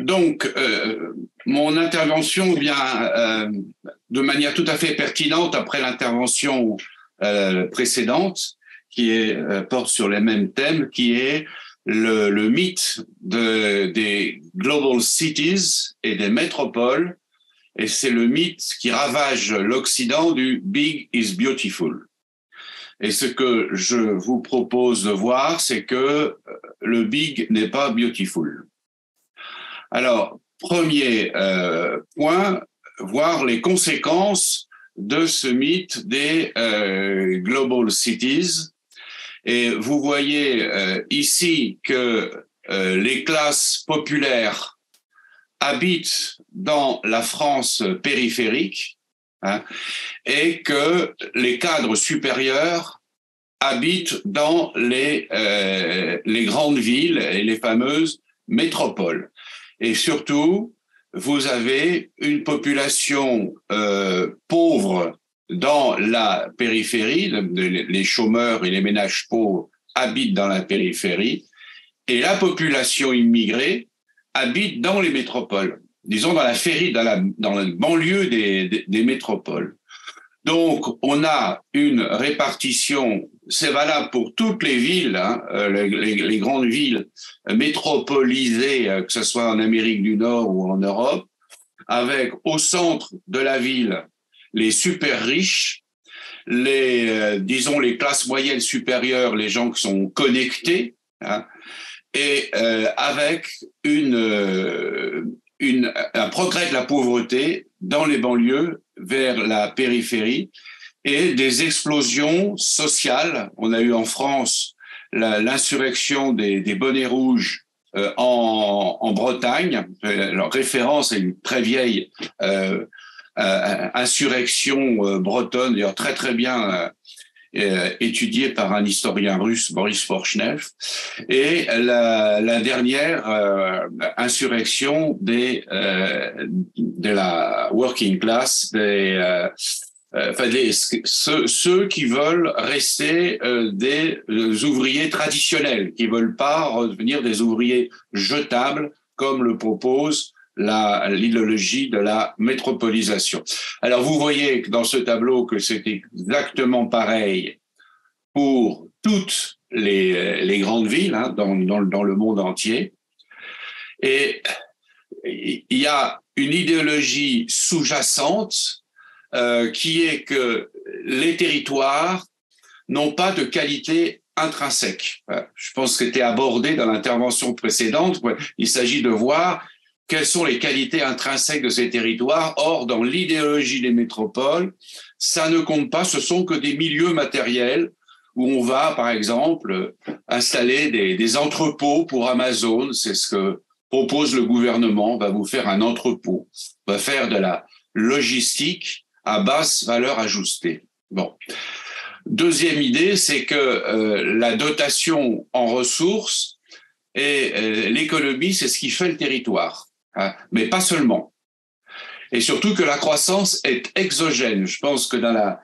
Donc, mon intervention vient de manière tout à fait pertinente après l'intervention précédente, porte sur les mêmes thèmes, qui est le mythe des global cities et des métropoles. Et c'est le mythe qui ravage l'Occident du Big is Beautiful. Et ce que je vous propose de voir, c'est que le Big n'est pas beautiful. Alors, premier point, voir les conséquences de ce mythe des global cities. Et vous voyez ici que les classes populaires habitent dans la France périphérique, hein, et que les cadres supérieurs habitent dans les grandes villes et les fameuses métropoles. Et surtout, vous avez une population pauvre dans la périphérie, les chômeurs et les ménages pauvres habitent dans la périphérie, et la population immigrée habite dans les métropoles, disons dans la banlieue des métropoles. Donc, on a une répartition, c'est valable pour toutes les villes, hein, les grandes villes métropolisées, que ce soit en Amérique du Nord ou en Europe, avec au centre de la ville les super riches, disons les classes moyennes supérieures, les gens qui sont connectés, hein, et avec un progrès de la pauvreté dans les banlieues vers la périphérie et des explosions sociales. On a eu en France l'insurrection des bonnets rouges en Bretagne. Alors, référence à une très vieille insurrection bretonne, d'ailleurs très très bien étudiée par un historien russe, Boris Porchnev, et la dernière insurrection de la working class, ceux qui veulent rester des ouvriers traditionnels, qui veulent pas redevenir des ouvriers jetables, comme le propose l'idéologie de la métropolisation. Alors, vous voyez que dans ce tableau que c'est exactement pareil pour toutes les grandes villes, hein, dans le monde entier. Et il y a une idéologie sous-jacente qui est que les territoires n'ont pas de qualité intrinsèque. Je pense que c'était abordé dans l'intervention précédente. Il s'agit de voir quelles sont les qualités intrinsèques de ces territoires. Or, dans l'idéologie des métropoles, ça ne compte pas, ce sont que des milieux matériels où on va, par exemple, installer des entrepôts pour Amazon. C'est ce que propose le gouvernement, va vous faire un entrepôt, va faire de la logistique à basse valeur ajoutée. Bon. Deuxième idée, c'est que la dotation en ressources et l'économie, c'est ce qui fait le territoire. Hein, mais pas seulement. Et surtout que la croissance est exogène. Je pense que dans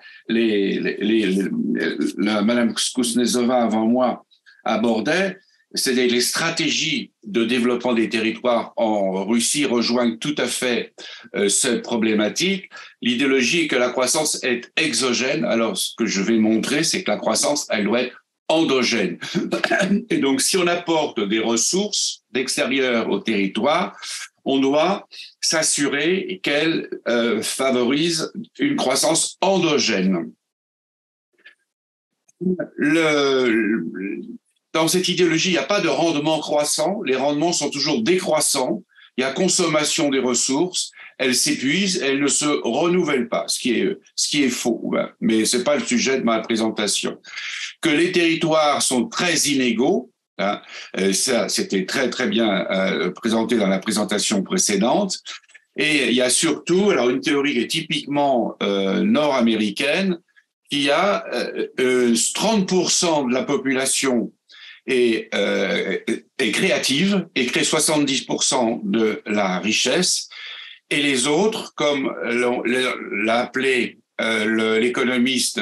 Madame Kuznetsova avant moi abordait, c'est les stratégies de développement des territoires en Russie rejoignent tout à fait cette problématique. L'idéologie est que la croissance est exogène. Alors, ce que je vais montrer, c'est que la croissance, elle doit être endogène. Et donc, si on apporte des ressources d'extérieur au territoire, on doit s'assurer qu'elle favorise une croissance endogène. Dans cette idéologie, il n'y a pas de rendement croissant. Les rendements sont toujours décroissants. Il y a consommation des ressources. Elles s'épuisent, elles ne se renouvellent pas, ce qui est faux. Mais ce n'est pas le sujet de ma présentation. Que les territoires sont très inégaux, hein, ça, c'était très, très bien présenté dans la présentation précédente. Et il y a surtout, alors une théorie qui est typiquement nord-américaine, qui a 30% de la population est créative et crée 70% de la richesse, et les autres, comme l'a appelé l'économiste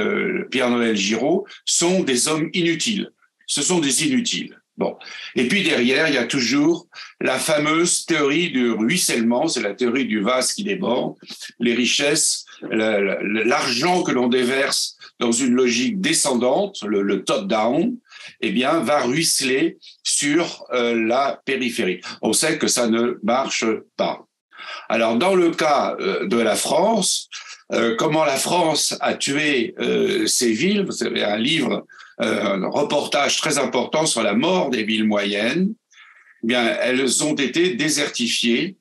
Pierre-Noël Giraud, sont des hommes inutiles. Ce sont des inutiles. Bon. Et puis derrière, il y a toujours la fameuse théorie du ruissellement, c'est la théorie du vase qui déborde, les richesses, l'argent que l'on déverse dans une logique descendante, le top-down, eh bien, va ruisseler sur la périphérie. On sait que ça ne marche pas. Alors, dans le cas de la France, comment la France a tué ses villes, vous avez un livre, un reportage très important sur la mort des villes moyennes, eh bien, elles ont été désertifiées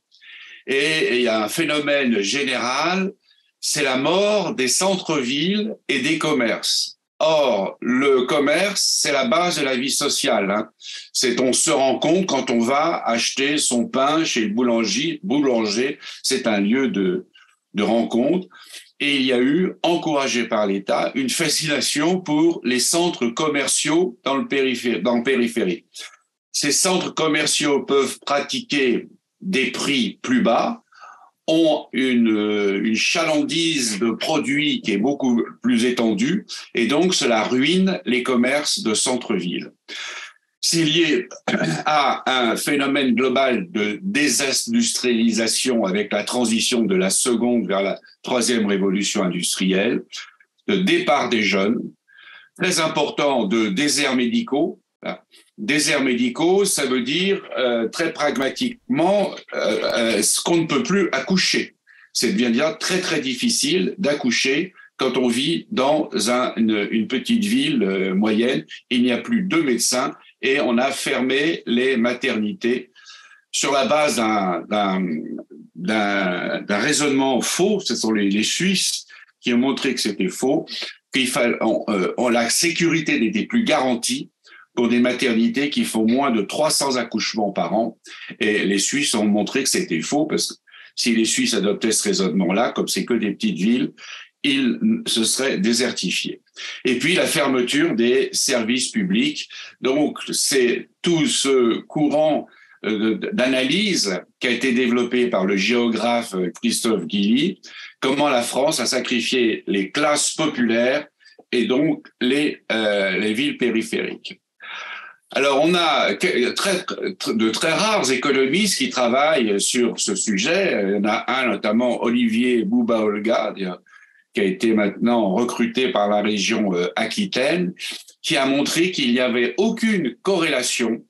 et il y a un phénomène général, c'est la mort des centres-villes et des commerces. Or, le commerce, c'est la base de la vie sociale. Hein. On se rend compte quand on va acheter son pain chez le boulanger, c'est un lieu de rencontre. Et il y a eu, encouragé par l'État, une fascination pour les centres commerciaux dans le périphérie. Ces centres commerciaux peuvent pratiquer des prix plus bas, ont une chalandise de produits qui est beaucoup plus étendue, et donc cela ruine les commerces de centre-ville. C'est lié à un phénomène global de désindustrialisation avec la transition de la seconde vers la troisième révolution industrielle, de départ des jeunes, très important de déserts médicaux. Déserts médicaux, ça veut dire très pragmatiquement ce qu'on ne peut plus accoucher. C'est bien dire très très difficile d'accoucher quand on vit dans une petite ville moyenne. Il n'y a plus de médecins et on a fermé les maternités sur la base d'un raisonnement faux. Ce sont les Suisses qui ont montré que c'était faux, la sécurité n'était plus garantie pour des maternités qui font moins de 300 accouchements par an. Et les Suisses ont montré que c'était faux, parce que si les Suisses adoptaient ce raisonnement-là, comme c'est que des petites villes, ils se seraient désertifiés. Et puis la fermeture des services publics. Donc c'est tout ce courant d'analyse qui a été développé par le géographe Christophe Guilly, comment la France a sacrifié les classes populaires et donc les villes périphériques. Alors, on a de très rares économistes qui travaillent sur ce sujet. Il y en a un, notamment Olivier Bouba-Olga, qui a été maintenant recruté par la région Aquitaine, qui a montré qu'il n'y avait aucune corrélation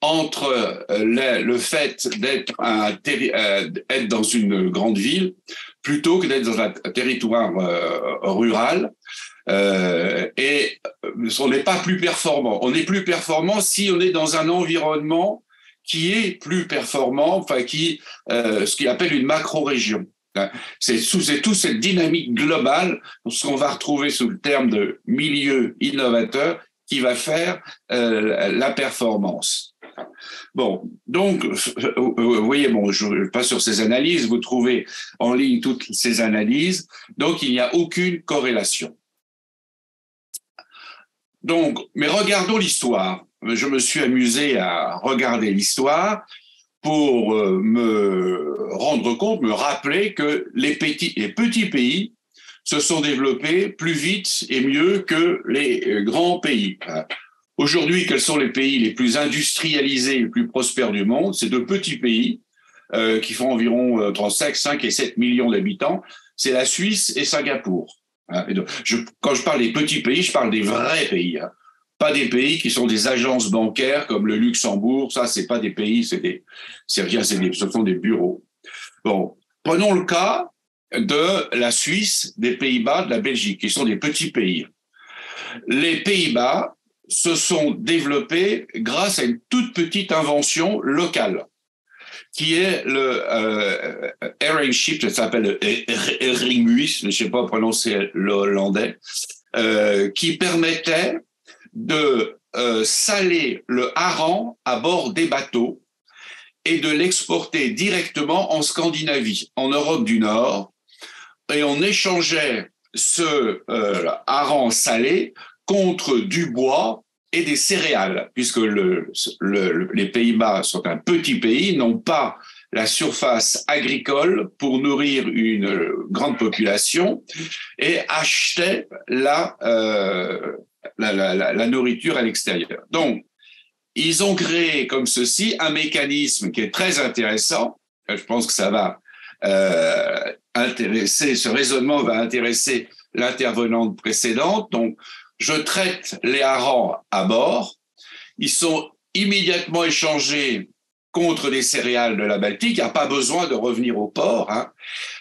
entre le fait d'être dans une grande ville plutôt que d'être dans un territoire rural. Et on n'est pas plus performant. On est plus performant si on est dans un environnement qui est plus performant, enfin ce qu'il appelle une macro-région. C'est toute cette dynamique globale, ce qu'on va retrouver sous le terme de milieu innovateur, qui va faire la performance. Bon, donc, vous voyez, bon, je passe sur ces analyses, vous trouvez en ligne toutes ces analyses, donc il n'y a aucune corrélation. Donc, mais regardons l'histoire. Je me suis amusé à regarder l'histoire pour me rendre compte, me rappeler que les petits pays se sont développés plus vite et mieux que les grands pays. Aujourd'hui, quels sont les pays les plus industrialisés, les plus prospères du monde? C'est de petits pays qui font environ entre 5 et 7 millions d'habitants. C'est la Suisse et Singapour. Quand je parle des petits pays, je parle des vrais pays, hein. Pas des pays qui sont des agences bancaires comme le Luxembourg. Ça, c'est pas des pays, ce sont des bureaux. Bon, prenons le cas de la Suisse, des Pays-Bas, de la Belgique, qui sont des petits pays. Les Pays-Bas se sont développés grâce à une toute petite invention locale, qui est le Airingship, ça s'appelle Eringuis, je ne sais pas prononcer le hollandais, qui permettait de saler le hareng à bord des bateaux et de l'exporter directement en Scandinavie, en Europe du Nord, et on échangeait ce hareng salé contre du bois et des céréales, puisque les Pays-Bas sont un petit pays, n'ont pas la surface agricole pour nourrir une grande population, et achetaient la nourriture à l'extérieur. Donc, ils ont créé comme ceci un mécanisme qui est très intéressant. Je pense que ça va intéresser, ce raisonnement va intéresser l'intervenante précédente. Donc, je traite les harengs à bord. Ils sont immédiatement échangés contre des céréales de la Baltique. Il n'y a pas besoin de revenir au port.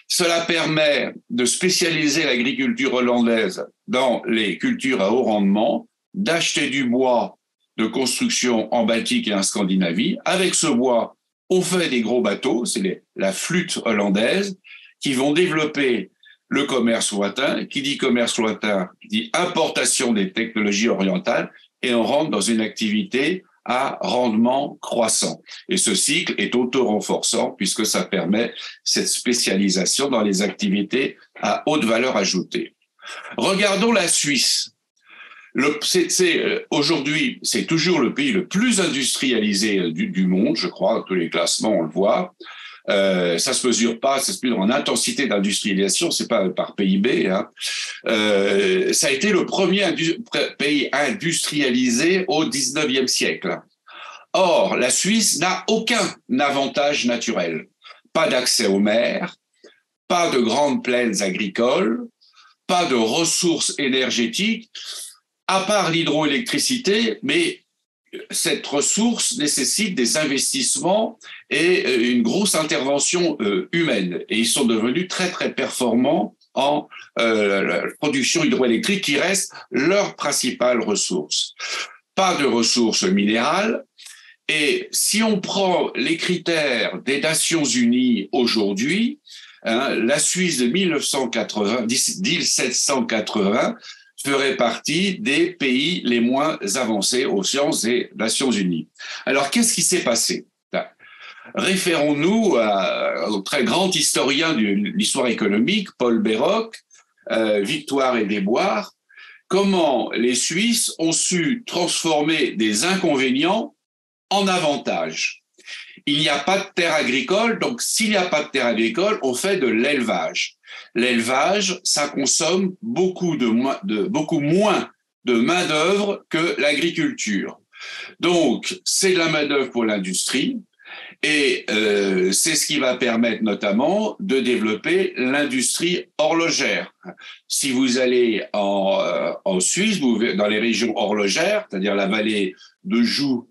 Cela permet de spécialiser l'agriculture hollandaise dans les cultures à haut rendement, d'acheter du bois de construction en Baltique et en Scandinavie. Avec ce bois, on fait des gros bateaux, c'est la flûte hollandaise, qui vont développer le commerce lointain. Qui dit commerce lointain, dit importation des technologies orientales, et on rentre dans une activité à rendement croissant. Et ce cycle est auto-renforçant puisque ça permet cette spécialisation dans les activités à haute valeur ajoutée. Regardons la Suisse. Aujourd'hui, c'est toujours le pays le plus industrialisé du monde, je crois, dans tous les classements, on le voit. Ça se mesure pas, ça se mesure en intensité d'industrialisation, c'est pas par PIB. Ça a été le premier pays industrialisé au 19e siècle. Or, la Suisse n'a aucun avantage naturel. Pas d'accès aux mers, pas de grandes plaines agricoles, pas de ressources énergétiques, à part l'hydroélectricité, mais cette ressource nécessite des investissements et une grosse intervention humaine. Et ils sont devenus très, très performants en la production hydroélectrique qui reste leur principale ressource. Pas de ressources minérales. Et si on prend les critères des Nations Unies aujourd'hui, la Suisse de 1780 ferait partie des pays les moins avancés aux sciences des Nations Unies. Alors, qu'est-ce qui s'est passé? Référons-nous au très grand historien de l'histoire économique, Paul Béroc, Victoire et Déboire, comment les Suisses ont su transformer des inconvénients en avantages. Il n'y a pas de terre agricole, donc s'il n'y a pas de terre agricole, on fait de l'élevage. L'élevage, ça consomme beaucoup moins de main-d'œuvre que l'agriculture. Donc, c'est de la main-d'œuvre pour l'industrie et c'est ce qui va permettre notamment de développer l'industrie horlogère. Si vous allez en Suisse, dans les régions horlogères, c'est-à-dire la vallée de Joux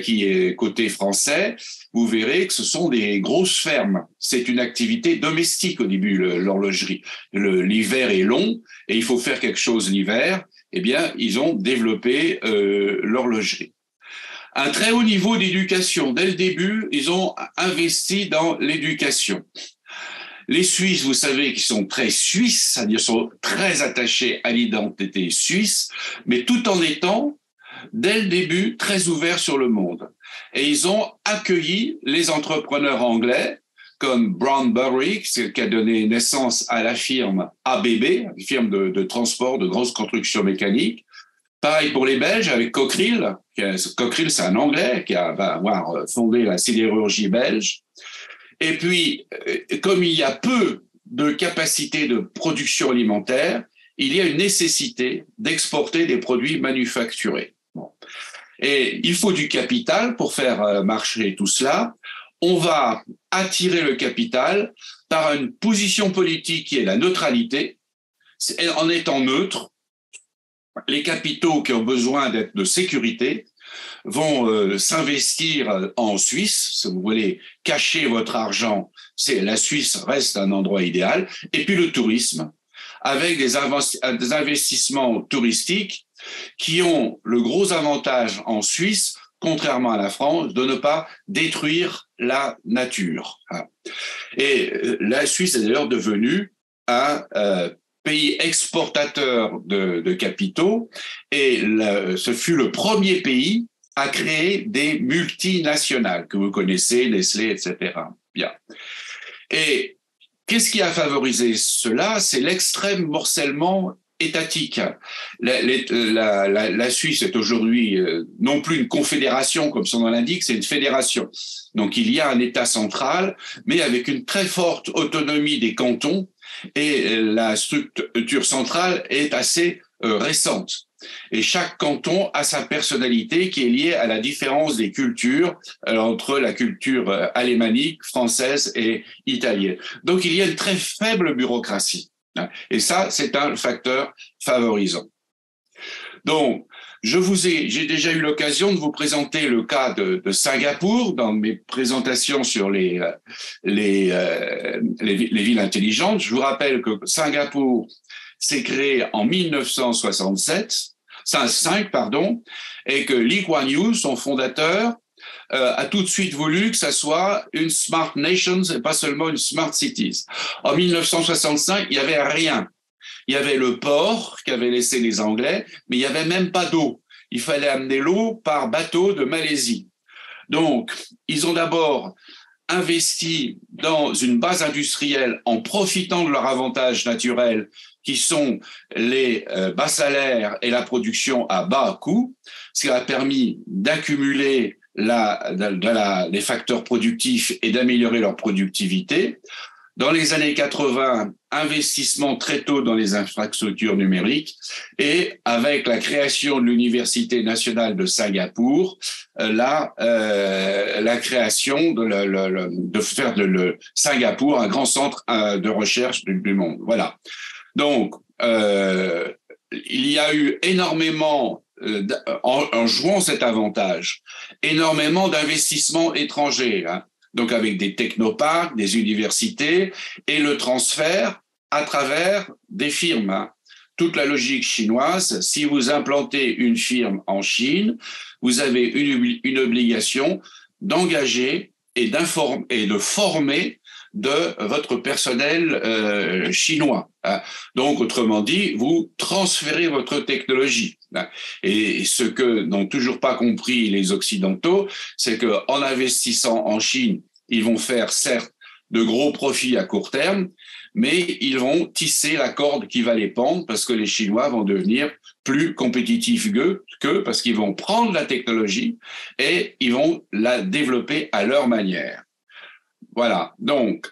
qui est côté français, vous verrez que ce sont des grosses fermes. C'est une activité domestique au début, l'horlogerie. L'hiver est long et il faut faire quelque chose l'hiver. Eh bien, ils ont développé l'horlogerie. Un très haut niveau d'éducation. Dès le début, ils ont investi dans l'éducation. Les Suisses, vous savez, qui sont très suisses, c'est-à-dire sont très attachés à l'identité suisse, mais tout en étant, dès le début, très ouverts sur le monde. Et ils ont accueilli les entrepreneurs anglais, comme Brown Boveri, qui a donné naissance à la firme ABB, une firme de transport, de grosse construction mécanique. Pareil pour les Belges avec Cockerill. Cockerill, c'est un Anglais qui va avoir fondé la sidérurgie belge. Et puis, comme il y a peu de capacité de production alimentaire, il y a une nécessité d'exporter des produits manufacturés. Bon. Et il faut du capital pour faire marcher tout cela. On va attirer le capital par une position politique qui est la neutralité. En étant neutre, les capitaux qui ont besoin d'être de sécurité vont s'investir en Suisse. Si vous voulez cacher votre argent, la Suisse reste un endroit idéal. Et puis le tourisme, avec des investissements touristiques qui ont le gros avantage en Suisse, contrairement à la France, de ne pas détruire la nature. Et la Suisse est d'ailleurs devenue un pays exportateur de capitaux et ce fut le premier pays à créer des multinationales que vous connaissez, Nestlé, etc. Bien. Et qu'est-ce qui a favorisé cela? C'est l'extrême morcellement étatique. La Suisse est aujourd'hui non plus une confédération, comme son nom l'indique, c'est une fédération. Donc il y a un État central, mais avec une très forte autonomie des cantons, et la structure centrale est assez récente. Et chaque canton a sa personnalité qui est liée à la différence des cultures entre la culture alémanique, française et italienne. Donc, il y a une très faible bureaucratie. Et ça, c'est un facteur favorisant. Donc, j'ai déjà eu l'occasion de vous présenter le cas de Singapour dans mes présentations sur les villes intelligentes. Je vous rappelle que Singapour s'est créé en 1965, pardon, et que Lee Kuan Yew, son fondateur, a tout de suite voulu que ça soit une smart nation et pas seulement une smart cities. En 1965, il n'y avait rien. Il y avait le port qu'avaient laissé les Anglais, mais il n'y avait même pas d'eau. Il fallait amener l'eau par bateau de Malaisie. Donc, ils ont d'abord investi dans une base industrielle en profitant de leurs avantages naturels qui sont les bas salaires et la production à bas coût, ce qui a permis d'accumuler les facteurs productifs et d'améliorer leur productivité. Dans les années 80, investissement très tôt dans les infrastructures numériques et avec la création de l'Université nationale de Singapour, la création de faire de Singapour un grand centre de recherche du monde. Voilà. Donc, il y a eu énormément, en jouant cet avantage, énormément d'investissements étrangers, hein. Donc avec des technoparcs, des universités et le transfert à travers des firmes, hein. Toute la logique chinoise, si vous implantez une firme en Chine, vous avez une obligation d'engager et de former de votre personnel chinois. Hein. Donc, autrement dit, vous transférez votre technologie. Hein. Et ce que n'ont toujours pas compris les Occidentaux, c'est qu'en investissant en Chine, ils vont faire certes de gros profits à court terme, mais ils vont tisser la corde qui va les pendre parce que les Chinois vont devenir plus compétitifs qu'eux parce qu'ils vont prendre la technologie et ils vont la développer à leur manière. Voilà, donc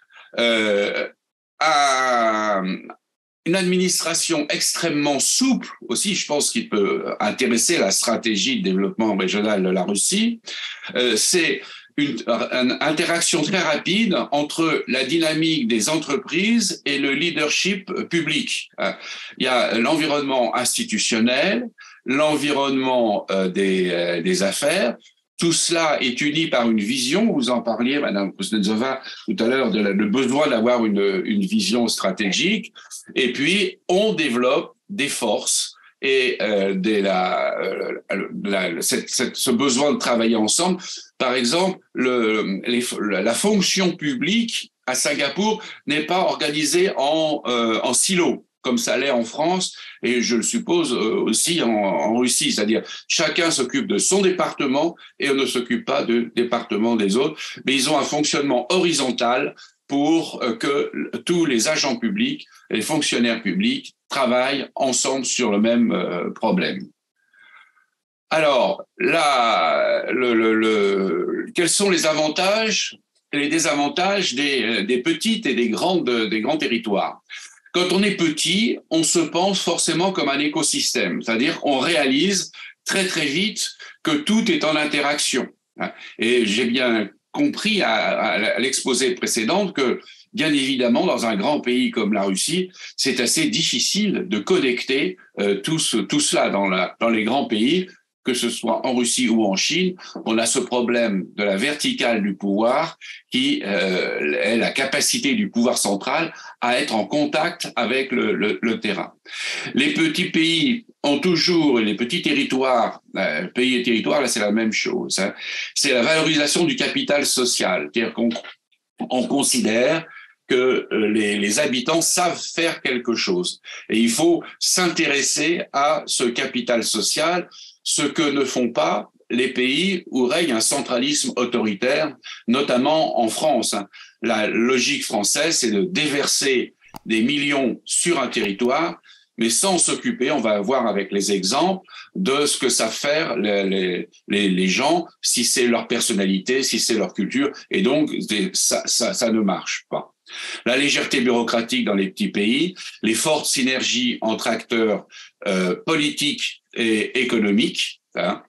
une administration extrêmement souple aussi, je pense qu'il peut intéresser la stratégie de développement régional de la Russie, c'est une interaction très rapide entre la dynamique des entreprises et le leadership public. Il y a l'environnement institutionnel, l'environnement des affaires. Tout cela est uni par une vision. Vous en parliez, Madame Kuznetsova, tout à l'heure, le besoin d'avoir une vision stratégique. Et puis, on développe des forces et ce besoin de travailler ensemble. Par exemple, la fonction publique à Singapour n'est pas organisée en silos, comme ça l'est en France et je le suppose aussi en Russie. C'est-à-dire chacun s'occupe de son département et on ne s'occupe pas du département des autres. Mais ils ont un fonctionnement horizontal pour que tous les agents publics, les fonctionnaires publics travaillent ensemble sur le même problème. Alors, là, quels sont les avantages et les désavantages des petites et des grands territoires ? Quand on est petit, on se pense forcément comme un écosystème, c'est-à-dire on réalise très très vite que tout est en interaction. Et j'ai bien compris à l'exposé précédent que, bien évidemment, dans un grand pays comme la Russie, c'est assez difficile de connecter tout cela dans les grands pays, que ce soit en Russie ou en Chine. On a ce problème de la verticale du pouvoir qui est la capacité du pouvoir central à être en contact avec le terrain. Les petits pays ont toujours, et les petits territoires, pays et territoires, là c'est la même chose, hein, c'est la valorisation du capital social, c'est-à-dire qu'on considère que les habitants savent faire quelque chose. Et il faut s'intéresser à ce capital social, ce que ne font pas les pays où règne un centralisme autoritaire, notamment en France. La logique française, c'est de déverser des millions sur un territoire, mais sans s'occuper, on va voir avec les exemples, de ce que savent faire les gens, si c'est leur personnalité, si c'est leur culture, et donc ça ne marche pas. La légèreté bureaucratique dans les petits pays, les fortes synergies entre acteurs politique et économique. Hein.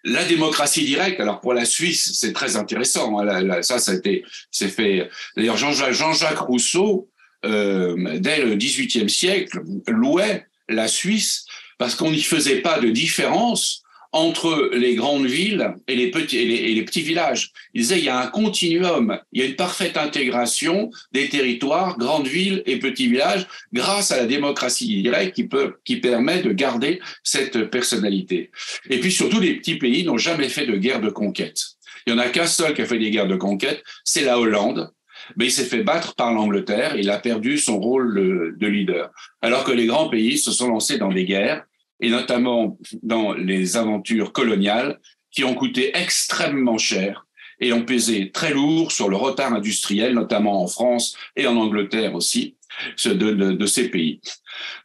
La démocratie directe, alors pour la Suisse, c'est très intéressant. Hein, ça a été, c'est fait. D'ailleurs, Jean-Jacques Rousseau, dès le XVIIIe siècle, louait la Suisse parce qu'on n'y faisait pas de différence entre les grandes villes et les petits villages. Il disait il y a un continuum, il y a une parfaite intégration des territoires, grandes villes et petits villages, grâce à la démocratie directe qui permet de garder cette personnalité. Et puis surtout, les petits pays n'ont jamais fait de guerre de conquête. Il n'y en a qu'un seul qui a fait des guerres de conquête, c'est la Hollande. Mais il s'est fait battre par l'Angleterre, il a perdu son rôle de leader. Alors que les grands pays se sont lancés dans des guerres, et notamment dans les aventures coloniales, qui ont coûté extrêmement cher et ont pesé très lourd sur le retard industriel, notamment en France et en Angleterre aussi, de ces pays.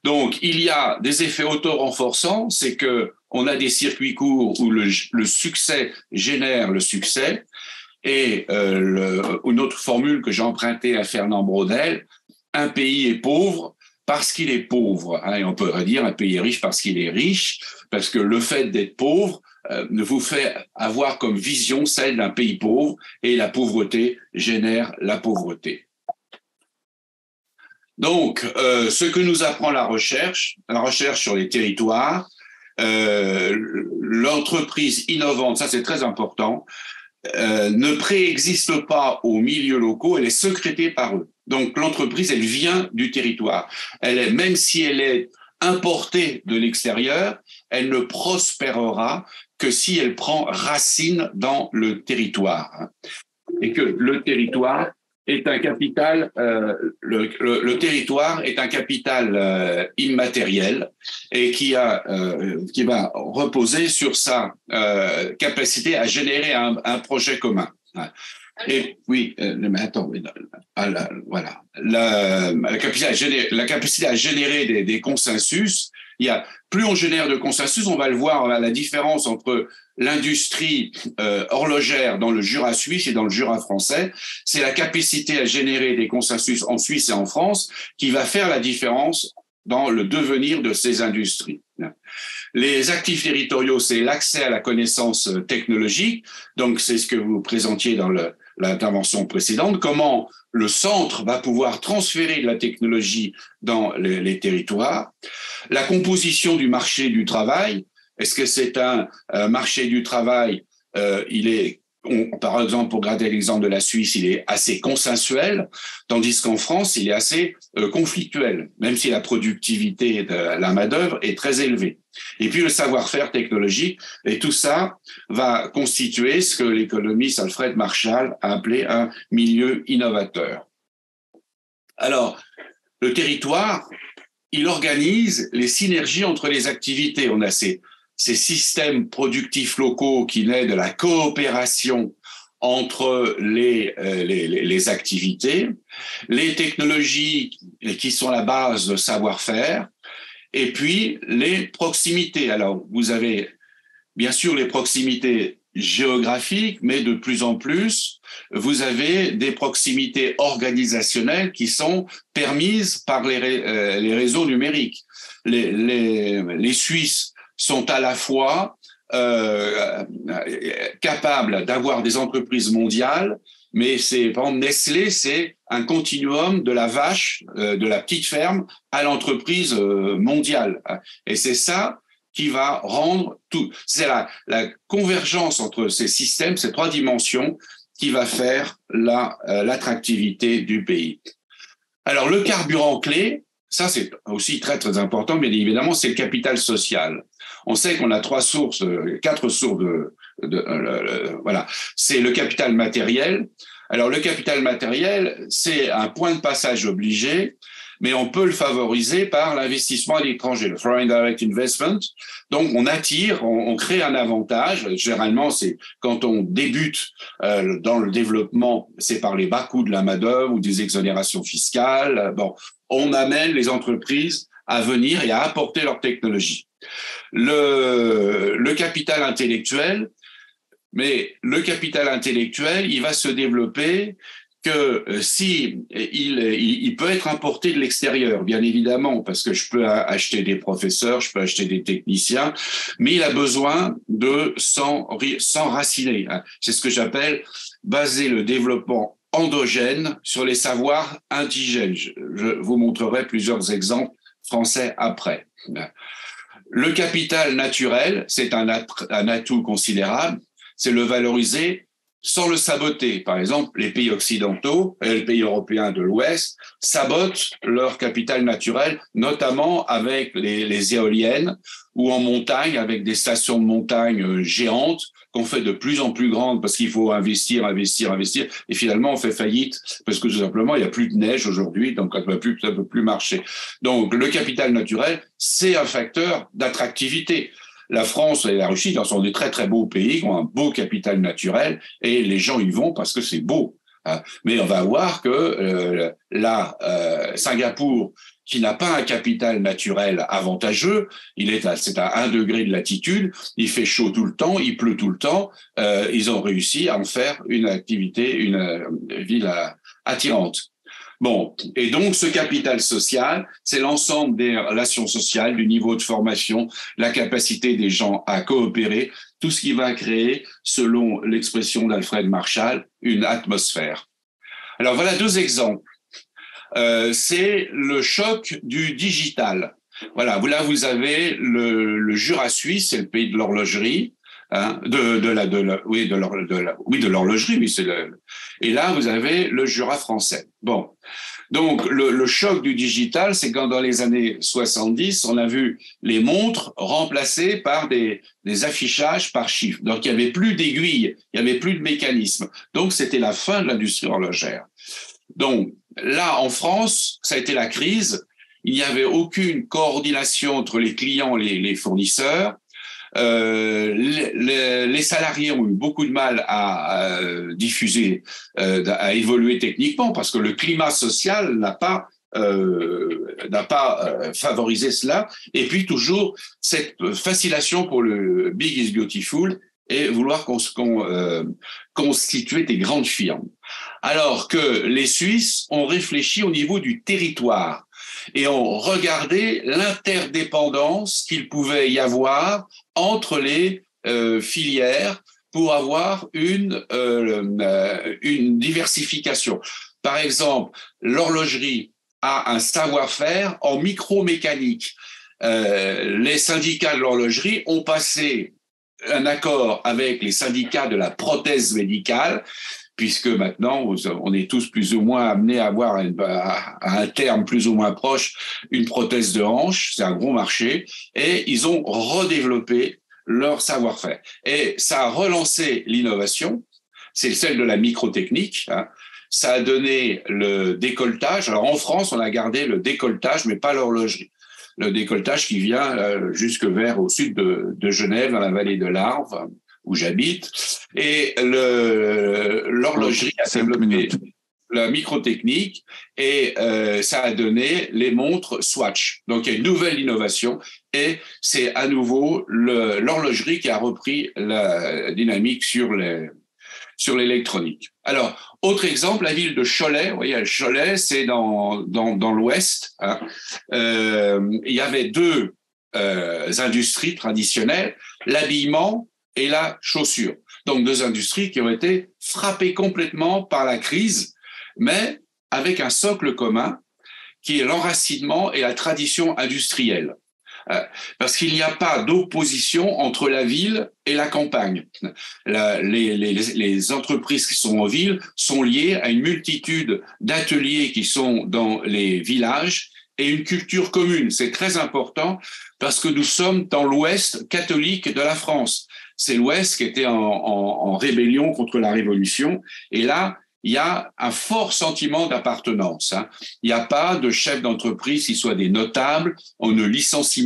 Donc, il y a des effets auto-renforçants, c'est que on a des circuits courts où le succès génère le succès, et une autre formule que j'ai empruntée à Fernand Braudel, un pays est pauvre parce qu'il est pauvre. Hein, et on peut dire un pays est riche parce qu'il est riche, parce que le fait d'être pauvre vous fait avoir comme vision celle d'un pays pauvre, et la pauvreté génère la pauvreté. Donc, ce que nous apprend la recherche sur les territoires, l'entreprise innovante, ça c'est très important, ne préexiste pas aux milieux locaux, elle est sécrétée par eux. Donc l'entreprise, elle vient du territoire. Même si elle est importée de l'extérieur, elle ne prospérera que si elle prend racine dans le territoire. Et que le territoire est un capital, le territoire est un capital immatériel, et qui va reposer sur sa capacité à générer un projet commun. Et oui, mais attends, voilà, la capacité à générer des consensus. Plus on génère de consensus, on va le voir, la différence entre l'industrie horlogère dans le Jura suisse et dans le Jura français, c'est la capacité à générer des consensus en Suisse et en France qui va faire la différence dans le devenir de ces industries. Les actifs territoriaux, c'est l'accès à la connaissance technologique, donc c'est ce que vous présentiez dans l'intervention précédente, comment le centre va pouvoir transférer de la technologie dans les territoires. La composition du marché du travail, est-ce que c'est un marché du travail, par exemple, pour garder l'exemple de la Suisse, il est assez consensuel, tandis qu'en France, il est assez conflictuel, même si la productivité de la main-d'œuvre est très élevée. Et puis le savoir-faire technologique, et tout ça va constituer ce que l'économiste Alfred Marshall a appelé un milieu innovateur. Alors, le territoire, il organise les synergies entre les activités. On a ces systèmes productifs locaux qui naissent de la coopération entre les activités, les technologies qui sont la base de savoir-faire, et puis les proximités. Alors, vous avez bien sûr les proximités géographiques, mais de plus en plus, vous avez des proximités organisationnelles qui sont permises par les réseaux numériques. Les Suisses sont à la fois capables d'avoir des entreprises mondiales, mais par exemple, Nestlé, c'est un continuum de la vache, de la petite ferme à l'entreprise mondiale. Et c'est ça qui va rendre tout. C'est la convergence entre ces systèmes, ces trois dimensions, qui va faire l'attractivité du pays. Alors, le carburant clé, ça c'est aussi très très important, bien évidemment, c'est le capital social. On sait qu'on a quatre sources voilà. C'est le capital matériel. Alors, le capital matériel, c'est un point de passage obligé, mais on peut le favoriser par l'investissement à l'étranger, le foreign direct investment. Donc, on attire, on crée un avantage. Généralement, c'est quand on débute dans le développement, c'est par les bas coûts de la main-d'œuvre ou des exonérations fiscales. Bon, on amène les entreprises à venir et à apporter leur technologie. Le capital intellectuel, mais le capital intellectuel, il va se développer que si il peut être importé de l'extérieur, bien évidemment, parce que je peux acheter des professeurs, je peux acheter des techniciens, mais il a besoin de s'enraciner. C'est ce que j'appelle baser le développement endogène sur les savoirs indigènes. Je vous montrerai plusieurs exemples français après. Le capital naturel, c'est un atout considérable, c'est le valoriser sans le saboter. Par exemple, les pays occidentaux et les pays européens de l'Ouest sabotent leur capital naturel, notamment avec les éoliennes ou en montagne, avec des stations de montagne géantes qu'on fait de plus en plus grandes parce qu'il faut investir, et finalement on fait faillite parce que tout simplement il n'y a plus de neige aujourd'hui, donc ça ne peut plus marcher. Donc le capital naturel, c'est un facteur d'attractivité. La France et la Russie sont des très très beaux pays qui ont un beau capital naturel et les gens y vont parce que c'est beau. Mais on va voir que Singapour, qui n'a pas un capital naturel avantageux, c'est à 1 degré de latitude, il fait chaud tout le temps, il pleut tout le temps, ils ont réussi à en faire une activité, une ville attirante. Bon, et donc ce capital social, c'est l'ensemble des relations sociales, du niveau de formation, la capacité des gens à coopérer, tout ce qui va créer, selon l'expression d'Alfred Marshall, une atmosphère. Alors voilà 2 exemples. C'est le choc du digital. Voilà, là vous avez le Jura suisse, c'est le pays de l'horlogerie. De l'horlogerie, oui, et là, vous avez le Jura français. Bon. Donc, le choc du digital, c'est quand dans les années 70, on a vu les montres remplacées par des affichages par chiffres. Donc, il n'y avait plus d'aiguilles, il n'y avait plus de mécanisme. Donc, c'était la fin de l'industrie horlogère. Donc, là, en France, ça a été la crise. Il n'y avait aucune coordination entre les clients et les fournisseurs. Les salariés ont eu beaucoup de mal à diffuser, à évoluer techniquement, parce que le climat social n'a pas favorisé cela. Et puis toujours cette fascination pour le big is beautiful et vouloir constituer des grandes firmes. Alors que les Suisses ont réfléchi au niveau du territoire et ont regardé l'interdépendance qu'il pouvait y avoir entre les filières pour avoir une diversification. Par exemple, l'horlogerie a un savoir-faire en micromécanique. Les syndicats de l'horlogerie ont passé un accord avec les syndicats de la prothèse médicale, puisque maintenant, on est tous plus ou moins amenés à avoir à un terme plus ou moins proche une prothèse de hanche, c'est un gros marché, et ils ont redéveloppé leur savoir-faire. Et ça a relancé l'innovation, c'est celle de la microtechnique, ça a donné le décolletage. Alors en France, on a gardé le décolletage, mais pas l'horlogerie. Le décolletage qui vient jusque vers au sud de Genève, dans la vallée de l'Arve, où j'habite, et l'horlogerie a développé la microtechnique et ça a donné les montres Swatch. Donc il y a une nouvelle innovation et c'est à nouveau l'horlogerie qui a repris la dynamique sur l'électronique. Alors, autre exemple, la ville de Cholet. Vous voyez, Cholet, c'est dans l'Ouest. Il y avait 2 industries traditionnelles, l'habillement et la chaussure. Donc 2 industries qui ont été frappées complètement par la crise, mais avec un socle commun qui est l'enracinement et la tradition industrielle. Parce qu'il n'y a pas d'opposition entre la ville et la campagne. Les entreprises qui sont en ville sont liées à une multitude d'ateliers qui sont dans les villages et une culture commune. C'est très important parce que nous sommes dans l'Ouest catholique de la France. C'est l'Ouest qui était en rébellion contre la Révolution. Et là, il y a un fort sentiment d'appartenance. Il n'y a pas de chef d'entreprise qui soit des notables. On ne licencie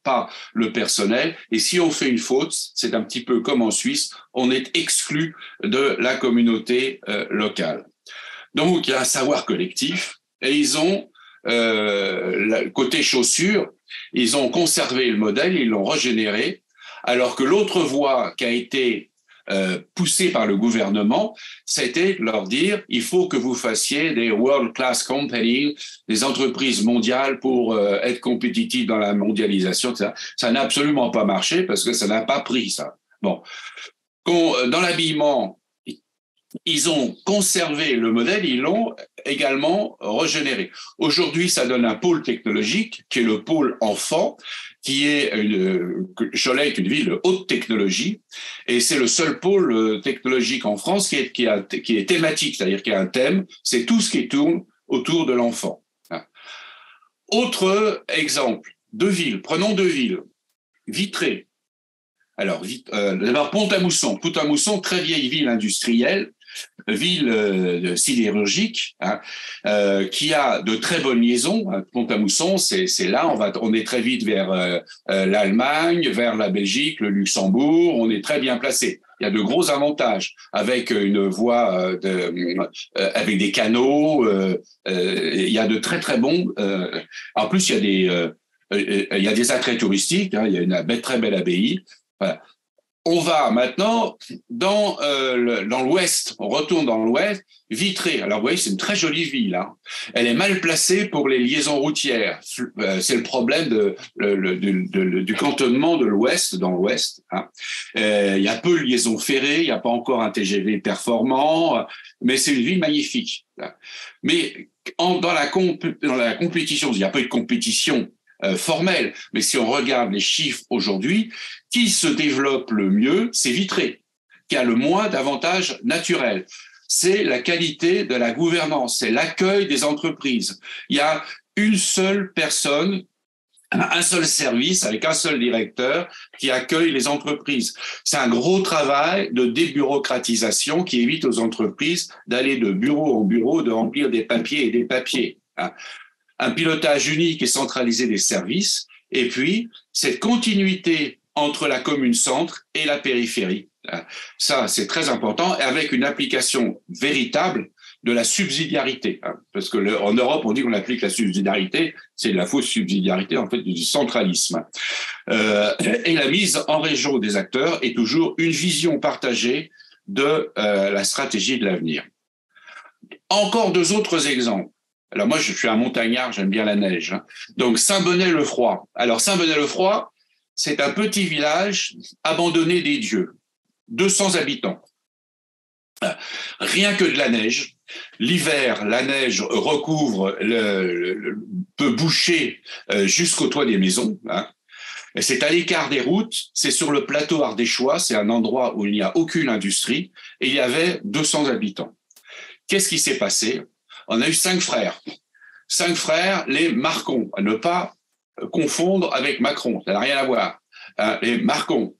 pas le personnel. Et si on fait une faute, c'est un petit peu comme en Suisse, on est exclu de la communauté locale. Donc, il y a un savoir collectif. Et ils ont, côté chaussures, ils ont conservé le modèle, ils l'ont régénéré, alors que l'autre voie qui a été poussé par le gouvernement, c'était leur dire il faut que vous fassiez des world class companies, des entreprises mondiales pour être compétitives dans la mondialisation. Ça n'a absolument pas marché parce que ça n'a pas pris ça. Bon, dans l'habillement, ils ont conservé le modèle, ils l'ont également régénéré. Aujourd'hui, ça donne un pôle technologique qui est le pôle enfant, qui est Cholet est une ville de haute technologie, et c'est le seul pôle technologique en France qui est thématique, c'est-à-dire qu'il y a un thème, c'est tout ce qui tourne autour de l'enfant. Autre exemple, deux villes, prenons deux villes, Vitré. Alors, d'abord Pont-à-Mousson. Pont-à-Mousson, très vieille ville industrielle, ville sidérurgique, qui a de très bonnes liaisons. Pont-à-Mousson, c'est là, on est très vite vers l'Allemagne, vers la Belgique, le Luxembourg, on est très bien placé. Il y a de gros avantages avec une voie avec des canaux. Il y a de très très bons. En plus, il y a des attraits touristiques. Il y a une très belle abbaye. Voilà. On va maintenant dans l'ouest, on retourne dans l'ouest, Vitré. Alors vous voyez, c'est une très jolie ville. Elle est mal placée pour les liaisons routières. C'est le problème du cantonnement de l'ouest, dans l'ouest. Il y a peu de liaisons ferrées, il n'y a pas encore un TGV performant, mais c'est une ville magnifique. Mais dans la compétition, il n'y a pas eu de compétition formelle, mais si on regarde les chiffres aujourd'hui, qui se développe le mieux, c'est Vitré, qui a le moins d'avantages naturels. C'est la qualité de la gouvernance, c'est l'accueil des entreprises. Il y a une seule personne, un seul service avec un seul directeur qui accueille les entreprises. C'est un gros travail de débureaucratisation qui évite aux entreprises d'aller de bureau en bureau, de remplir des papiers et des papiers. Un pilotage unique et centralisé des services, et puis cette continuité entre la commune-centre et la périphérie. Ça, c'est très important, avec une application véritable de la subsidiarité. Parce que en Europe, on dit qu'on applique la subsidiarité, c'est de la fausse subsidiarité, en fait, du centralisme. Et la mise en réseau des acteurs est toujours une vision partagée de la stratégie de l'avenir. Encore deux autres exemples. Alors moi, je suis un montagnard, j'aime bien la neige. Donc Saint-Bonnet-le-Froid. Alors Saint-Bonnet-le-Froid, c'est un petit village abandonné des dieux, 200 habitants. Rien que de la neige. L'hiver, la neige recouvre, peut boucher jusqu'au toit des maisons. Et c'est à l'écart des routes, c'est sur le plateau ardéchois, c'est un endroit où il n'y a aucune industrie, et il y avait 200 habitants. Qu'est-ce qui s'est passé ? On a eu 5 frères. 5 frères, les Marcon, à ne pas confondre avec Macron, ça n'a rien à voir. Les Marcon.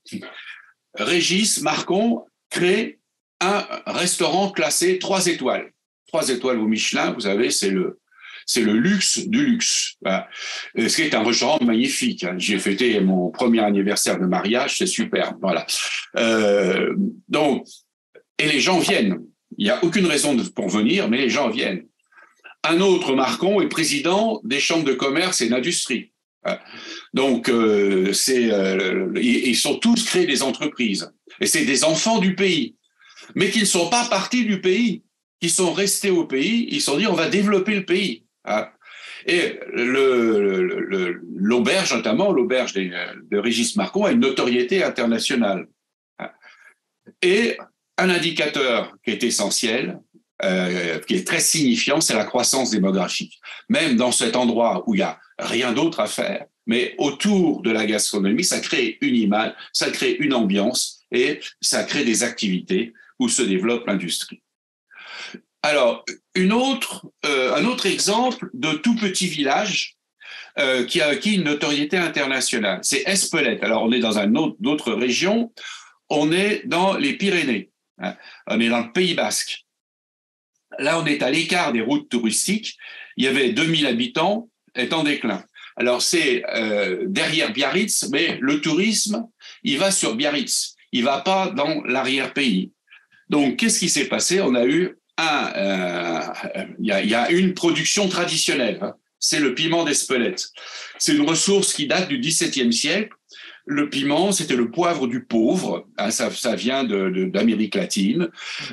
Régis Marcon crée un restaurant classé 3 étoiles. 3 étoiles au Michelin, vous savez, c'est le luxe du luxe. Ce qui est un restaurant magnifique. J'ai fêté mon premier anniversaire de mariage, c'est super. Voilà. Donc, et les gens viennent. Il n'y a aucune raison pour venir, mais les gens viennent. Un autre, Marcon, est président des chambres de commerce et d'industrie. Donc, ils sont tous créés des entreprises. Et c'est des enfants du pays, mais qui ne sont pas partis du pays, qui sont restés au pays. Ils se sont dit, on va développer le pays. Et l'auberge, notamment, l'auberge de Régis Marcon, a une notoriété internationale. Et un indicateur qui est essentiel, qui est très signifiant, c'est la croissance démographique. Même dans cet endroit où il n'y a rien d'autre à faire, mais autour de la gastronomie, ça crée une image, ça crée une ambiance et ça crée des activités où se développe l'industrie. Alors, un autre exemple de tout petit village qui a acquis une notoriété internationale, c'est Espelette. Alors, on est dans d'autres régions, on est dans les Pyrénées, on est dans le Pays Basque. Là, on est à l'écart des routes touristiques. Il y avait 2000 habitants, est en déclin. Alors, c'est derrière Biarritz, mais le tourisme, il va sur Biarritz. Il ne va pas dans l'arrière-pays. Donc, qu'est-ce qui s'est passé ? On a eu il y a une production traditionnelle. C'est le piment d'Espelette. C'est une ressource qui date du XVIIe siècle. le piment, c'était le poivre du pauvre. Hein, ça vient d'Amérique latine.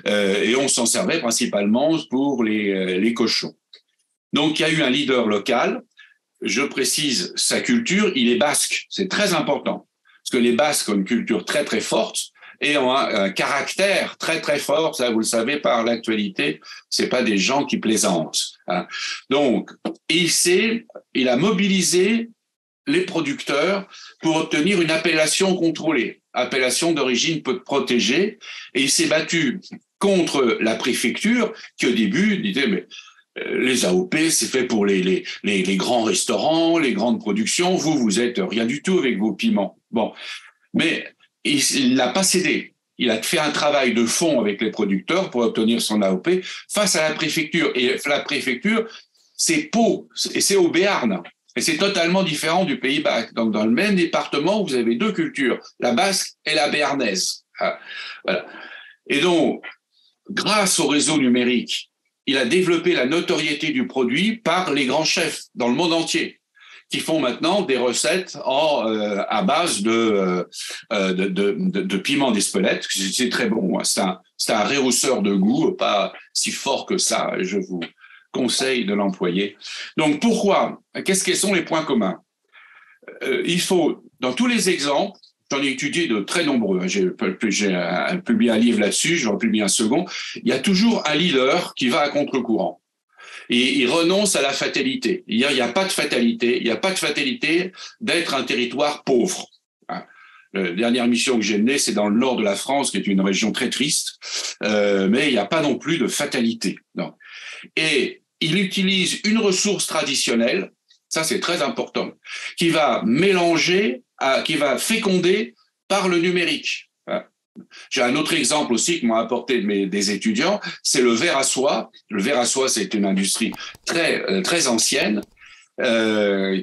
Et on s'en servait principalement pour les cochons. Donc, il y a eu un leader local. Je précise sa culture, il est basque. C'est très important. Parce que les Basques ont une culture très, très forte et ont un caractère très, très fort. Ça, vous le savez par l'actualité, c'est pas des gens qui plaisantent. Hein. Donc, il a mobilisé les producteurs pour obtenir une appellation contrôlée, appellation d'origine protégée, et il s'est battu contre la préfecture qui au début disait mais les AOP, c'est fait pour les grands restaurants, les grandes productions. Vous êtes rien du tout avec vos piments. Bon, mais il n'a pas cédé. Il a fait un travail de fond avec les producteurs pour obtenir son AOP face à la préfecture. Et la préfecture, c'est Pau, et c'est au Béarn. Et c'est totalement différent du Pays basque. Donc, dans le même département, vous avez deux cultures, la basque et la béarnaise. Voilà. Et donc, grâce au réseau numérique, il a développé la notoriété du produit par les grands chefs dans le monde entier, qui font maintenant des recettes à base de piment d'Espelette. C'est très bon. Hein. C'est un rehausseur de goût, pas si fort que ça. Je vous conseille de l'employer. Donc, pourquoi? Quels sont les points communs? Il faut, dans tous les exemples, j'en ai étudié de très nombreux. J'ai publié un livre là-dessus, j'en publie un second. Il y a toujours un leader qui va à contre-courant. Et il renonce à la fatalité. Il n'y a pas de fatalité. Il n'y a pas de fatalité d'être un territoire pauvre. La dernière mission que j'ai menée, c'est dans le nord de la France, qui est une région très triste, mais il n'y a pas non plus de fatalité. Non. Et il utilise une ressource traditionnelle, ça c'est très important, qui va mélanger, qui va féconder par le numérique. J'ai un autre exemple aussi que m'ont apporté des étudiants, c'est le verre à soie. Le verre à soie, c'est une industrie très ancienne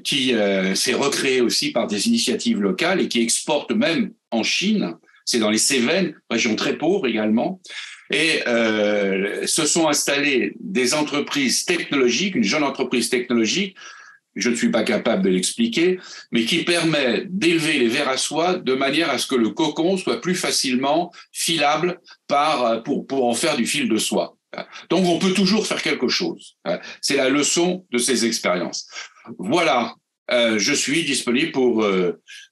qui s'est recréée aussi par des initiatives locales et qui exporte même en Chine. C'est dans les Cévennes, région très pauvre également. Et se sont installées des entreprises technologiques, une jeune entreprise technologique, je ne suis pas capable de l'expliquer, mais qui permet d'élever les vers à soie de manière à ce que le cocon soit plus facilement filable pour en faire du fil de soie. Donc on peut toujours faire quelque chose. C'est la leçon de ces expériences. Voilà, je suis disponible pour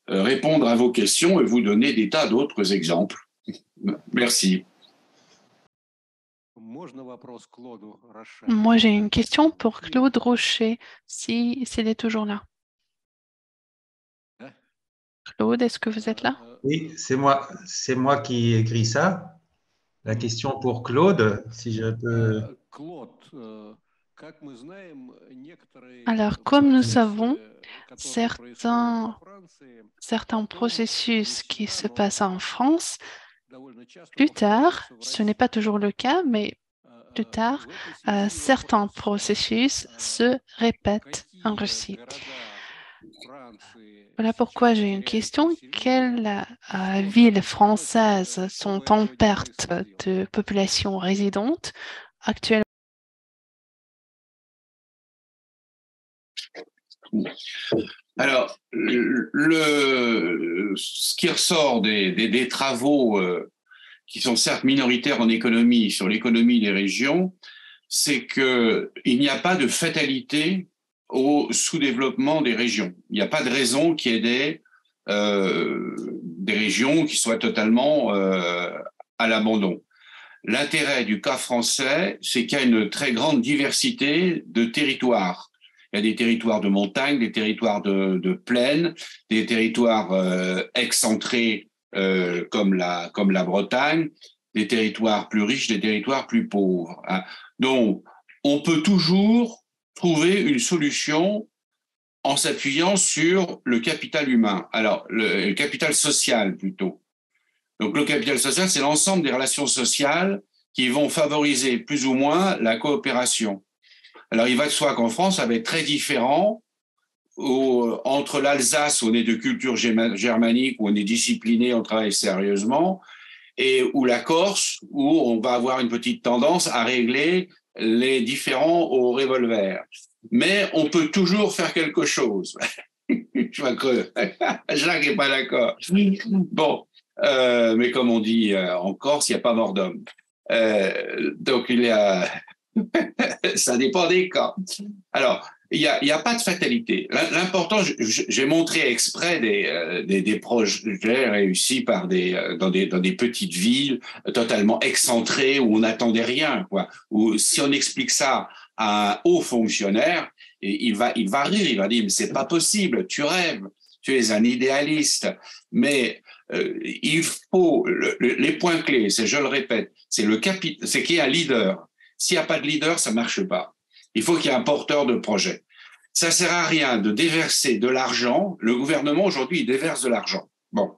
répondre à vos questions et vous donner des tas d'autres exemples. Merci. Moi, j'ai une question pour Claude Rocher, s'il est toujours là. Claude, est-ce que vous êtes là? Oui, c'est moi qui écris ça. La question pour Claude, si je peux. Alors, comme nous savons, certains processus qui se passent en France, plus tard, ce n'est pas toujours le cas, mais plus tard, certains processus se répètent en Russie. Voilà pourquoi j'ai une question. Quelles villes françaises sont en perte de population résidente actuellement? Alors, ce qui ressort des travaux qui sont certes minoritaires en économie, sur l'économie des régions, c'est qu'il n'y a pas de fatalité au sous-développement des régions. Il n'y a pas de raison qu'il y ait des régions qui soient totalement à l'abandon. L'intérêt du cas français, c'est qu'il y a une très grande diversité de territoires. Il y a des territoires de montagne, des territoires de plaine, des territoires excentrés comme la Bretagne, des territoires plus riches, des territoires plus pauvres. Hein. Donc, on peut toujours trouver une solution en s'appuyant sur le capital humain. Alors, le capital social plutôt. Donc, le capital social, c'est l'ensemble des relations sociales qui vont favoriser plus ou moins la coopération. Alors, il va de soi qu'en France, ça va être très différent entre l'Alsace, où on est de culture germanique, où on est discipliné, on travaille sérieusement, et où la Corse, où on va avoir une petite tendance à régler les différends au revolver. Mais on peut toujours faire quelque chose. Je vois que Jacques n'est pas d'accord. Bon, mais comme on dit en Corse, il n'y a pas mort d'homme. Donc, il y a... ça dépend des cas. Alors, il y a pas de fatalité. L'important, j'ai montré exprès des projets réussis par dans des petites villes totalement excentrées où on n'attendait rien, quoi. Où si on explique ça à un haut fonctionnaire, il va rire, il va dire, mais c'est pas possible, tu rêves, tu es un idéaliste. Mais il faut les points clés, je le répète, c'est qu'il y a un leader. S'il n'y a pas de leader, ça marche pas. Il faut qu'il y ait un porteur de projet. Ça sert à rien de déverser de l'argent. Le gouvernement, aujourd'hui, il déverse de l'argent. Bon.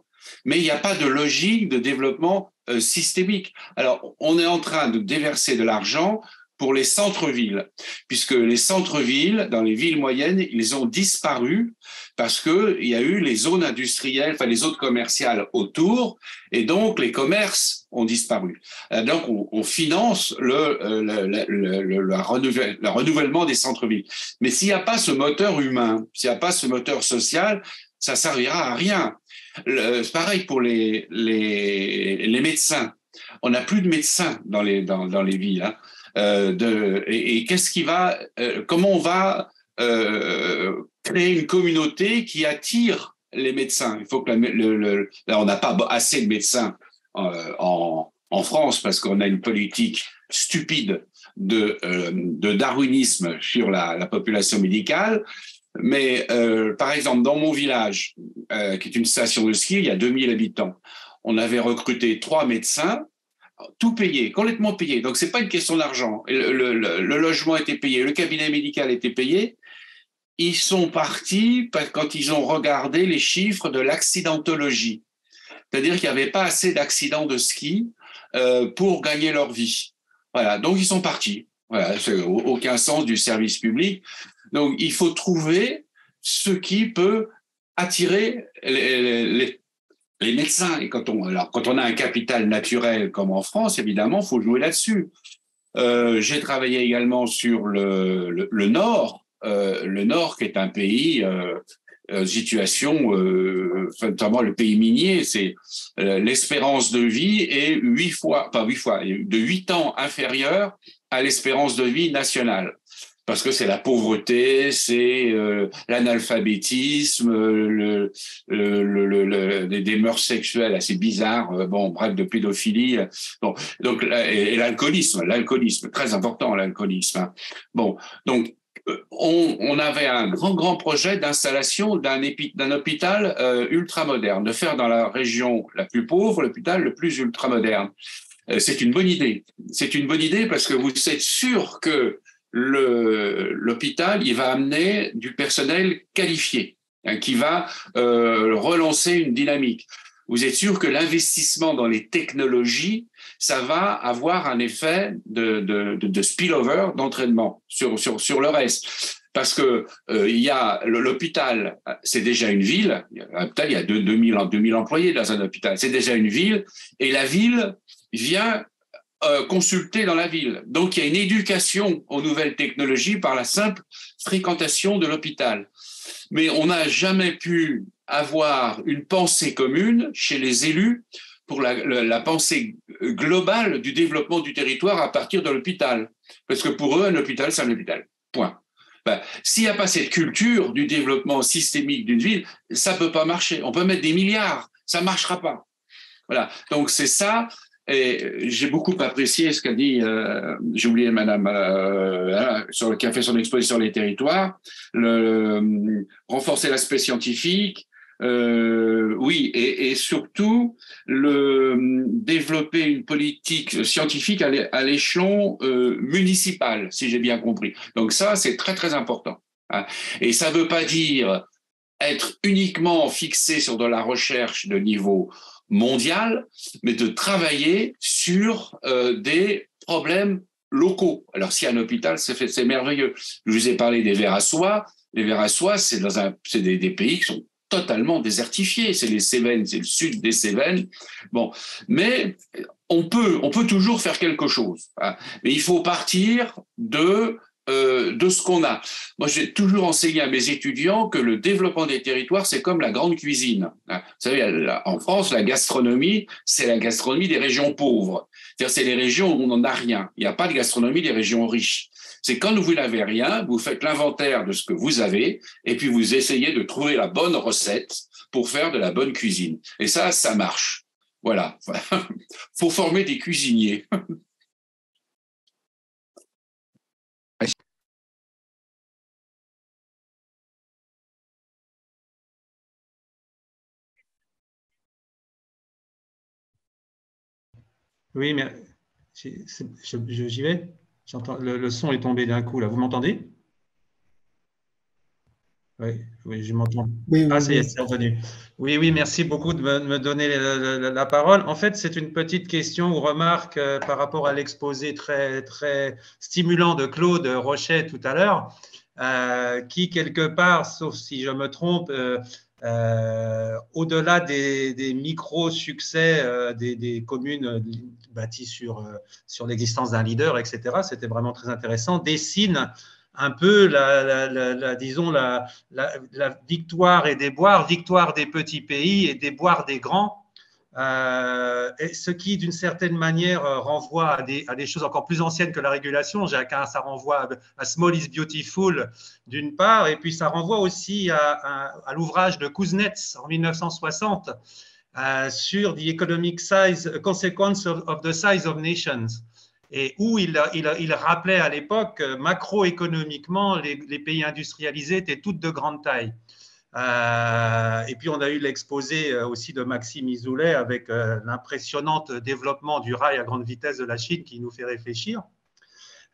Mais il n'y a pas de logique de développement systémique. Alors, on est en train de déverser de l'argent pour les centres-villes, puisque les centres-villes, dans les villes moyennes, ils ont disparu parce qu'il y a eu les zones industrielles, enfin les zones commerciales autour, et donc les commerces ont disparu. Donc on finance le renouvellement des centres-villes. Mais s'il n'y a pas ce moteur humain, s'il n'y a pas ce moteur social, ça servira à rien. C'est pareil pour les médecins. On n'a plus de médecins dans les villes. Hein. Et qu'est-ce qui va, comment on va créer une communauté qui attire les médecins. Il faut que là, on n'a pas assez de médecins en France parce qu'on a une politique stupide de darwinisme sur la population médicale. Mais par exemple, dans mon village, qui est une station de ski, il y a 2000 habitants. On avait recruté 3 médecins, tout payé, complètement payé. Donc, c'est pas une question d'argent. Le logement était payé, le cabinet médical était payé. Ils sont partis quand ils ont regardé les chiffres de l'accidentologie. C'est-à-dire qu'il n'y avait pas assez d'accidents de ski pour gagner leur vie. Voilà, donc ils sont partis. Voilà, c'est aucun sens du service public. Donc, il faut trouver ce qui peut attirer les médecins. Et quand on a un capital naturel comme en France, évidemment, il faut jouer là-dessus. J'ai travaillé également sur le Nord. Le Nord, qui est un pays situation, notamment le pays minier, c'est l'espérance de vie est 8 ans inférieure à l'espérance de vie nationale. Parce que c'est la pauvreté, c'est l'analphabétisme, des mœurs sexuelles assez bizarres, bon, bref, de pédophilie. Bon, donc, et l'alcoolisme, très important, l'alcoolisme. Hein. Bon, donc, on avait un grand projet d'installation d'un hôpital ultramoderne, de faire dans la région la plus pauvre l'hôpital le plus ultramoderne. C'est une bonne idée. C'est une bonne idée parce que vous êtes sûr que l'hôpital, il va amener du personnel qualifié, hein, qui va relancer une dynamique. Vous êtes sûr que l'investissement dans les technologies, ça va avoir un effet de spillover, d'entraînement sur le reste. Parce que il y a l'hôpital, c'est déjà une ville. Il y a 2000 employés dans un hôpital. C'est déjà une ville, et la ville vient consulter dans la ville. Donc, il y a une éducation aux nouvelles technologies par la simple fréquentation de l'hôpital. Mais on n'a jamais pu avoir une pensée commune chez les élus pour la pensée globale du développement du territoire à partir de l'hôpital. Parce que pour eux, un hôpital, c'est un hôpital. Point. Ben, s'il n'y a pas cette culture du développement systémique d'une ville, ça ne peut pas marcher. On peut mettre des milliards, ça ne marchera pas. Voilà. Donc, c'est ça. Et j'ai beaucoup apprécié ce qu'a dit, j'ai oublié madame, qui a fait son exposition sur les territoires, renforcer l'aspect scientifique, oui, et surtout développer une politique scientifique à l'échelon municipal, si j'ai bien compris. Donc ça, c'est très, très important. Hein. Et ça ne veut pas dire être uniquement fixé sur de la recherche de niveau mondial, mais de travailler sur des problèmes locaux. Alors, si un hôpital, c'est merveilleux. Je vous ai parlé des vers à soie. Les vers à soie, c'est des pays qui sont totalement désertifiés. C'est les Cévennes, c'est le sud des Cévennes. Bon, mais on peut toujours faire quelque chose. Hein. Mais il faut partir de de ce qu'on a. Moi, j'ai toujours enseigné à mes étudiants que le développement des territoires, c'est comme la grande cuisine. Vous savez, en France, la gastronomie, c'est la gastronomie des régions pauvres. C'est-à-dire, c'est les régions où on n'en a rien. Il n'y a pas de gastronomie des régions riches. C'est quand vous n'avez rien, vous faites l'inventaire de ce que vous avez et puis vous essayez de trouver la bonne recette pour faire de la bonne cuisine. Et ça marche. Voilà. Faut former des cuisiniers. Oui, mais j'y vais. J'entends, le son est tombé d'un coup là. Vous m'entendez? Oui, oui, je m'entends. Oui, Ah, oui, ça y est, oui. c'est revenu. Oui, oui, merci beaucoup de me donner la parole. En fait, c'est une petite question ou remarque par rapport à l'exposé très, très stimulant de Claude Rochet tout à l'heure, qui, quelque part, sauf si je me trompe, au-delà des micro-succès des communes bâties sur l'existence d'un leader, etc., c'était vraiment très intéressant, dessine un peu disons la victoire et déboire, victoire des petits pays et déboire des grands, et ce qui, d'une certaine manière, renvoie à des choses encore plus anciennes que la régulation. Ça renvoie à Small is Beautiful, d'une part, et puis ça renvoie aussi à l'ouvrage de Kuznets en 1960 sur The Economic Consequence of the Size of Nations, et où il rappelait à l'époque macroéconomiquement, les pays industrialisés étaient toutes de grande taille. Et puis on a eu l'exposé aussi de Maxime Isoulet avec l'impressionnant développement du rail à grande vitesse de la Chine qui nous fait réfléchir.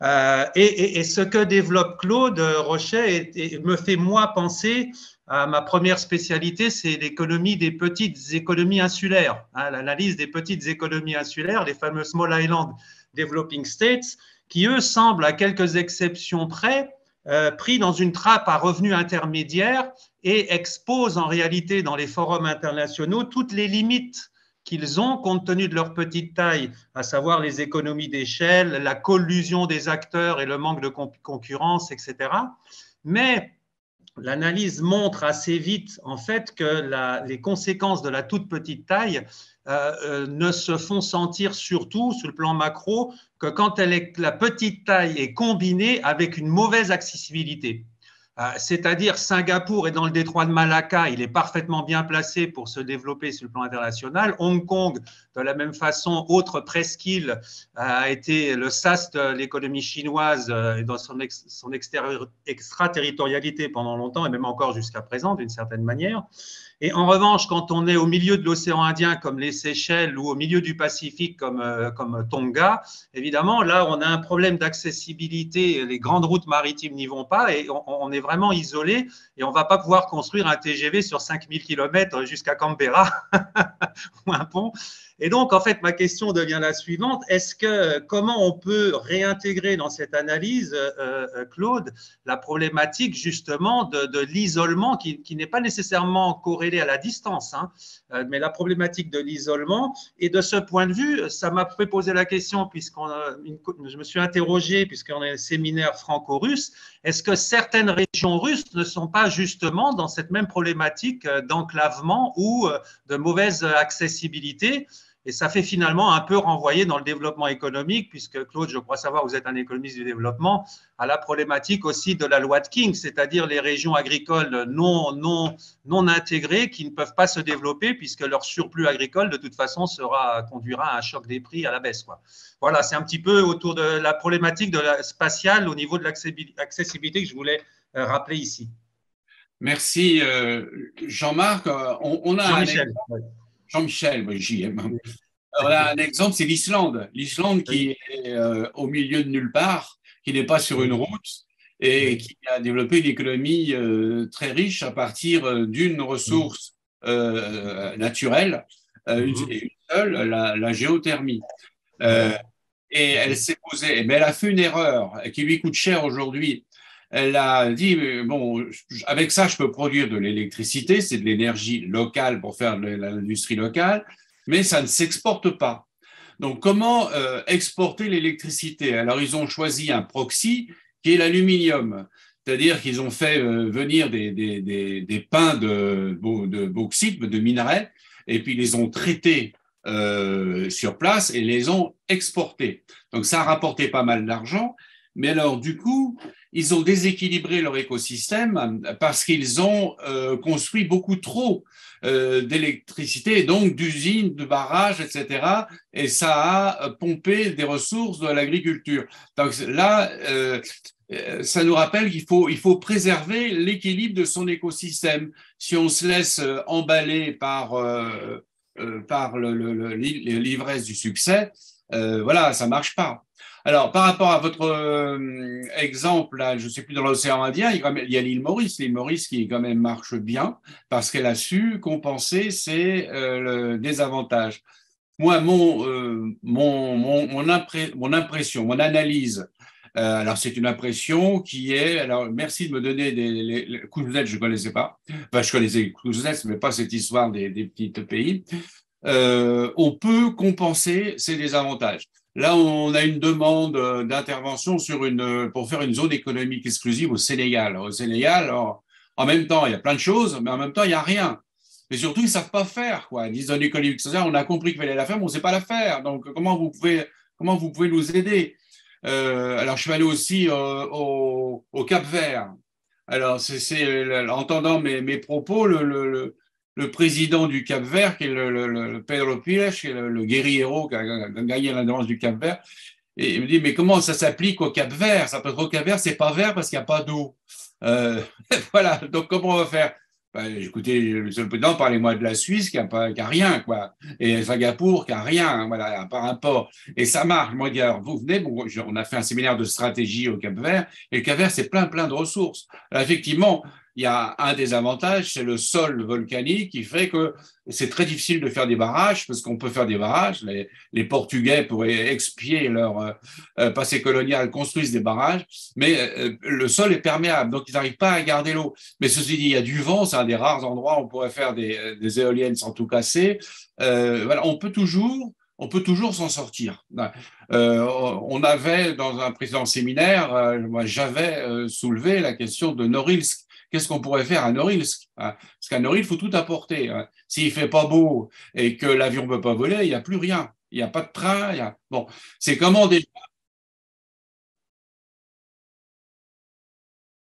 Et ce que développe Claude Rochet me fait moi penser à ma première spécialité, c'est l'économie des petites économies insulaires, l'analyse des petites économies insulaires, les fameux Small Island Developing States, qui eux semblent à quelques exceptions près pris dans une trappe à revenus intermédiaires et exposent en réalité dans les forums internationaux toutes les limites qu'ils ont compte tenu de leur petite taille, à savoir les économies d'échelle, la collusion des acteurs et le manque de concurrence, etc. Mais l'analyse montre assez vite en fait que les conséquences de la toute petite taille ne se font sentir surtout sur le plan macro que quand la petite taille est combinée avec une mauvaise accessibilité. C'est-à-dire Singapour est dans le détroit de Malacca, il est parfaitement bien placé pour se développer sur le plan international. Hong Kong, de la même façon, autre presqu'île, a été le sas de l'économie chinoise dans son extraterritorialité pendant longtemps et même encore jusqu'à présent d'une certaine manière. Et en revanche, quand on est au milieu de l'océan Indien comme les Seychelles ou au milieu du Pacifique comme Tonga, évidemment, là, on a un problème d'accessibilité. Les grandes routes maritimes n'y vont pas et on est vraiment isolé et on ne va pas pouvoir construire un TGV sur 5000 km jusqu'à Canberra ou un pont. Et donc, en fait, ma question devient la suivante. Comment on peut réintégrer dans cette analyse, Claude, la problématique justement de l'isolement qui n'est pas nécessairement corrélée à la distance, mais la problématique de l'isolement. Et de ce point de vue, ça m'a fait poser la question, je me suis interrogé, puisqu'on a un séminaire franco-russe, est-ce que certaines régions russes ne sont pas justement dans cette même problématique d'enclavement ou de mauvaise accessibilité? Et ça fait finalement un peu renvoyer dans le développement économique, puisque Claude, je crois savoir, vous êtes un économiste du développement, à la problématique aussi de la loi de King, c'est-à-dire les régions agricoles non intégrées qui ne peuvent pas se développer puisque leur surplus agricole, de toute façon, conduira à un choc des prix à la baisse, quoi. Voilà, c'est un petit peu autour de la problématique de la spatiale au niveau de l'accessibilité que je voulais rappeler ici. Merci, Jean-Marc. On a Jean-Michel. Jean-Michel, on a un exemple, c'est l'Islande. L'Islande qui est au milieu de nulle part, qui n'est pas sur une route et qui a développé une économie très riche à partir d'une ressource naturelle, une seule, la géothermie. Et elle s'est posée, mais elle a fait une erreur qui lui coûte cher aujourd'hui. Elle a dit, bon, avec ça, je peux produire de l'électricité, c'est de l'énergie locale pour faire de l'industrie locale, mais ça ne s'exporte pas. Donc, comment exporter l'électricité? Alors, ils ont choisi un proxy qui est l'aluminium. C'est-à-dire qu'ils ont fait venir des pains de bauxite, de minerais, et puis ils les ont traités sur place et les ont exportés. Donc ça a rapporté pas mal d'argent, mais alors du coup, ils ont déséquilibré leur écosystème parce qu'ils ont construit beaucoup trop d'électricité, donc d'usines, de barrages, etc. Et ça a pompé des ressources de l'agriculture. Donc là, ça nous rappelle il faut préserver l'équilibre de son écosystème. Si on se laisse emballer par l'ivresse du succès, voilà, ça marche pas. Alors, par rapport à votre exemple, là, je ne sais plus, dans l'océan Indien, il y a l'île Maurice qui quand même marche bien parce qu'elle a su compenser ses désavantages. Moi, mon impression, mon analyse, alors c'est une impression qui est, alors merci de me donner les Cousnettes, je ne connaissais pas, enfin je connaissais les Cousnettes, mais pas cette histoire des petits pays. On peut compenser ces désavantages. Là, on a une demande d'intervention pour faire une zone économique exclusive au Sénégal. Au Sénégal, en même temps, il y a plein de choses, mais en même temps, il n'y a rien. Et surtout, ils ne savent pas faire, quoi. Ils disent zone économique sociale, on a compris qu'il fallait la faire, mais on ne sait pas la faire. Donc, comment vous pouvez nous aider? Alors, je suis allé aussi au Cap-Vert. Alors, en entendant mes propos, le président du Cap-Vert, qui est le Pedro Pires, qui est le guerriero qui a gagné l'indépendance du Cap-Vert, et il me dit, mais comment ça s'applique au Cap-Vert? Ça peut être au Cap-Vert, c'est pas vert parce qu'il n'y a pas d'eau. Voilà, donc comment on va faire? Ben, écoutez, monsieur le président, parlez-moi de la Suisse qui a rien, quoi. Et Singapour qui a rien, voilà, à part un port. Et ça marche. Moi, alors, vous venez, bon, on a fait un séminaire de stratégie au Cap-Vert, et le Cap-Vert, c'est plein de ressources. Alors, effectivement, il y a un des avantages, c'est le sol volcanique qui fait que c'est très difficile de faire des barrages, parce qu'on peut faire des barrages. Les Portugais pourraient expier leur passé colonial, construisent des barrages, mais le sol est perméable, donc ils n'arrivent pas à garder l'eau. Mais ceci dit, il y a du vent, c'est un des rares endroits où on pourrait faire des éoliennes sans tout casser. Voilà, on peut toujours s'en sortir. On avait, dans un précédent séminaire, moi j'avais soulevé la question de Norilsk. Qu'est-ce qu'on pourrait faire à Norilsk? Parce qu'à Norilsk, il faut tout apporter. S'il ne fait pas beau et que l'avion ne peut pas voler, il n'y a plus rien. Il n'y a pas de train. Bon, c'est comment déjà.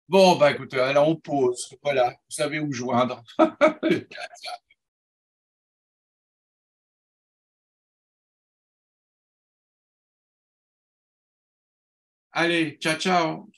Bon, bah écoutez, alors on pause. Voilà, vous savez où me joindre. Allez, ciao, ciao.